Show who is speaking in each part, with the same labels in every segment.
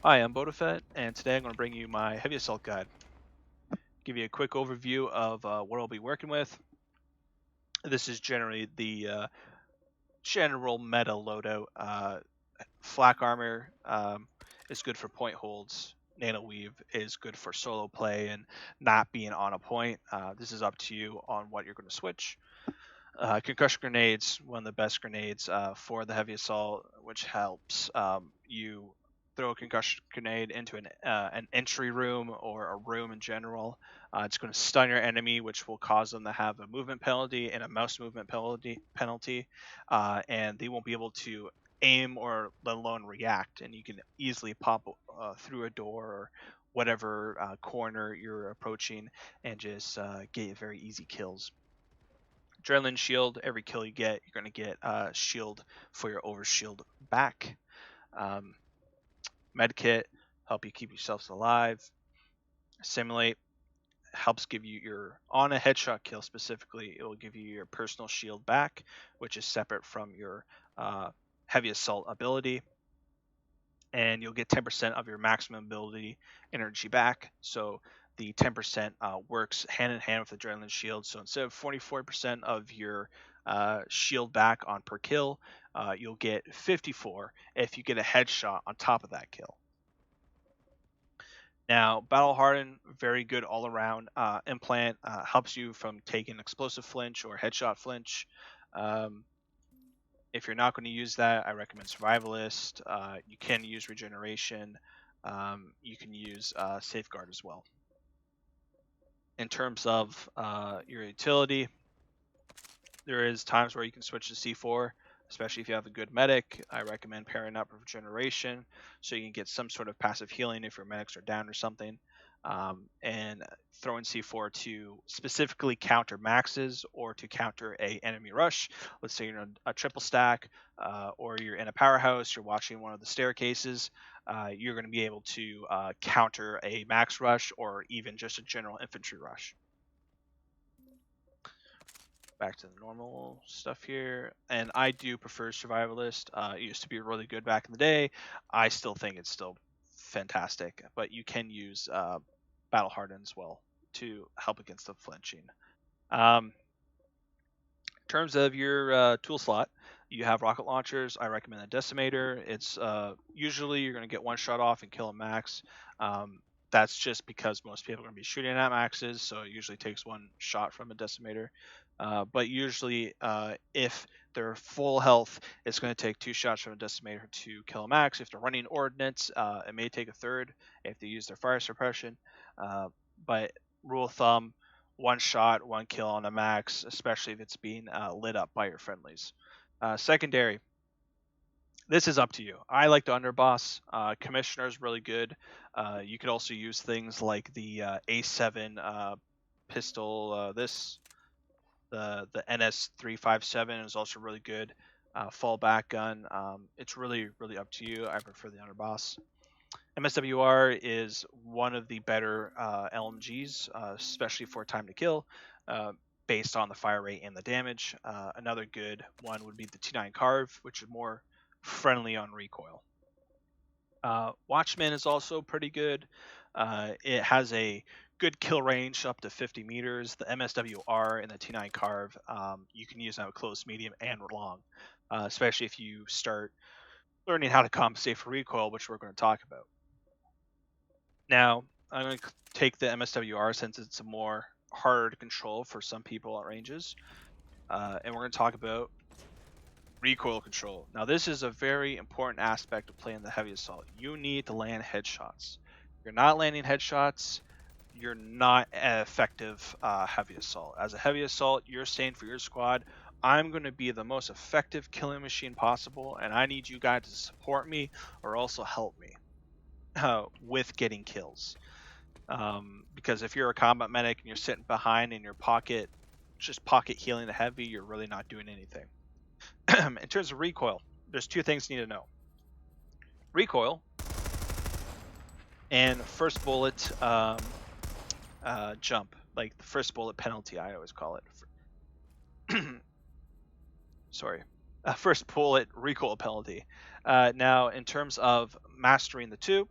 Speaker 1: Hi, I'm Bodafet, and today I'm going to bring you my heavy assault guide. Give you a quick overview of what I'll be working with. This is generally the general meta loadout. Flak armor is good for point holds. Nano weave is good for solo play and not being on a point. This is up to you on what you're going to switch. Concussion grenades, one of the best grenades for the heavy assault, which helps you throw a concussion grenade into an entry room or a room in general. It's going to stun your enemy, which will cause them to have a movement penalty and a mouse movement penalty, and they won't be able to aim or let alone react. And you can easily pop through a door or whatever corner you're approaching and just get very easy kills. Adrenaline shield, every kill you get, you're going to get a shield for your overshield back. Um, Medkit, help you keep yourselves alive. Simulate, helps give you your, on a headshot kill specifically, it will give you your personal shield back, which is separate from your heavy assault ability. And you'll get 10% of your maximum ability energy back. So the 10% works hand in hand with adrenaline shield. So instead of 44% of your shield back on per kill, you'll get 54 if you get a headshot on top of that kill. Now, Battle Harden, very good all around. Implant helps you from taking explosive flinch or headshot flinch. Um, if you're not going to use that, I recommend Survivalist. You can use Regeneration. You can use Safeguard as well. In terms of your utility, there is times where you can switch to C4, especially if you have a good medic. I recommend pairing up with Regeneration so you can get some sort of passive healing if your medics are down or something. And throwing C4 to specifically counter maxes or to counter a enemy rush. Let's say you're in a triple stack or you're in a powerhouse, you're watching one of the staircases. You're going to be able to counter a max rush or even just a general infantry rush. Back to the normal stuff here, and I do prefer Survivalist. It used to be really good back in the day. I still think it's still fantastic, but you can use Battle Harden as well to help against the flinching. In terms of your tool slot, you have rocket launchers. I recommend the Decimator. It's usually you're going to get one shot off and kill a max. That's just because most people are going to be shooting at maxes, so it usually takes one shot from a Decimator. But usually, if they're full health, it's going to take two shots from a Decimator to kill a max. If they're running ordnance, it may take a third if they use their fire suppression. But rule of thumb, one shot, one kill on a max, especially if it's being lit up by your friendlies. Secondary, this is up to you. I like the underboss. Commissioner is really good. You could also use things like the A7 pistol. The NS357 is also really good. Fallback gun. It's really up to you. I prefer the underboss. MSWR is one of the better LMGs, especially for time to kill, based on the fire rate and the damage. Another good one would be the T9 Carve, which is more friendly on recoil. Watchman is also pretty good. It has a good kill range up to 50 meters. The MSWR and the T9 Carve, you can use them at close, medium, and long, especially if you start learning how to compensate for recoil, which we're going to talk about. Now, I'm going to take the MSWR since it's a more harder to control for some people at ranges. And we're going to talk about recoil control. Now, this is a very important aspect of playing the heavy assault. You need to land headshots. If you're not landing headshots, you're not an effective heavy assault. As a heavy assault, you're saying for your squad, I'm going to be the most effective killing machine possible, and I need you guys to support me or also help me with getting kills. Because if you're a combat medic and you're sitting behind in your pocket, just pocket healing the heavy, you're really not doing anything. In terms of recoil, there's two things you need to know. Recoil and first bullet jump, like the first bullet penalty, I always call it. Sorry. First bullet recoil penalty. Now, in terms of mastering the two,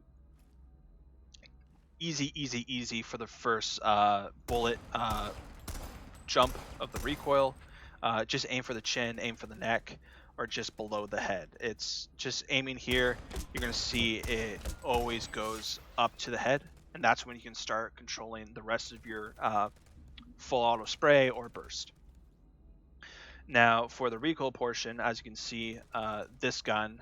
Speaker 1: easy for the first bullet jump of the recoil. Just aim for the chin, aim for the neck, or just below the head. It's just aiming here. You're going to see it always goes up to the head, and that's when you can start controlling the rest of your full auto spray or burst. Now for the recoil portion, as you can see, this gun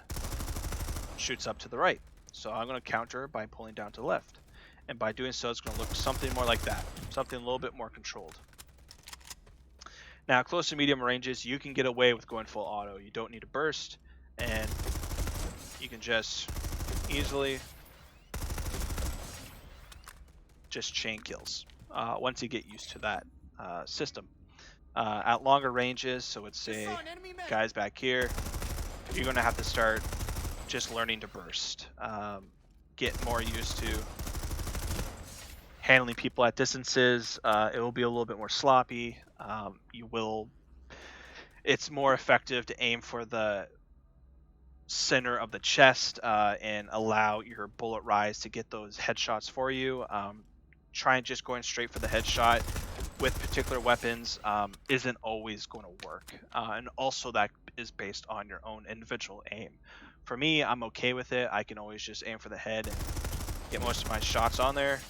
Speaker 1: shoots up to the right. So I'm going to counter by pulling down to the left. And by doing so, it's going to look something more like that, something a little bit more controlled. Now, close to medium ranges, you can get away with going full auto. You don't need a burst, and you can just easily just chain kills once you get used to that system. At longer ranges, so let's say guys back here, you're going to have to start just learning to burst. Get more used to handling people at distances. It will be a little bit more sloppy. It's more effective to aim for the center of the chest and allow your bullet rise to get those headshots for you. Trying just going straight for the headshot with particular weapons isn't always going to work. And also that is based on your own individual aim. For me, I'm okay with it. I can always just aim for the head and get most of my shots on there.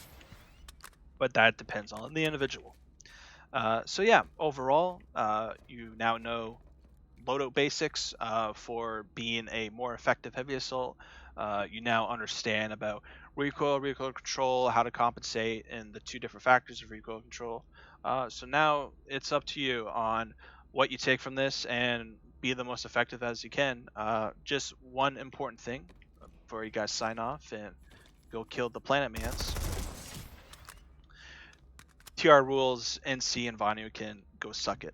Speaker 1: But that depends on the individual. So yeah, overall, you now know loadout basics for being a more effective heavy assault. You now understand about recoil control, how to compensate, and the two different factors of recoil control. So now it's up to you on what you take from this and be the most effective as you can. Just one important thing before you guys sign off and go kill the Planet Mans. TR rules, NC and Vanu can go suck it.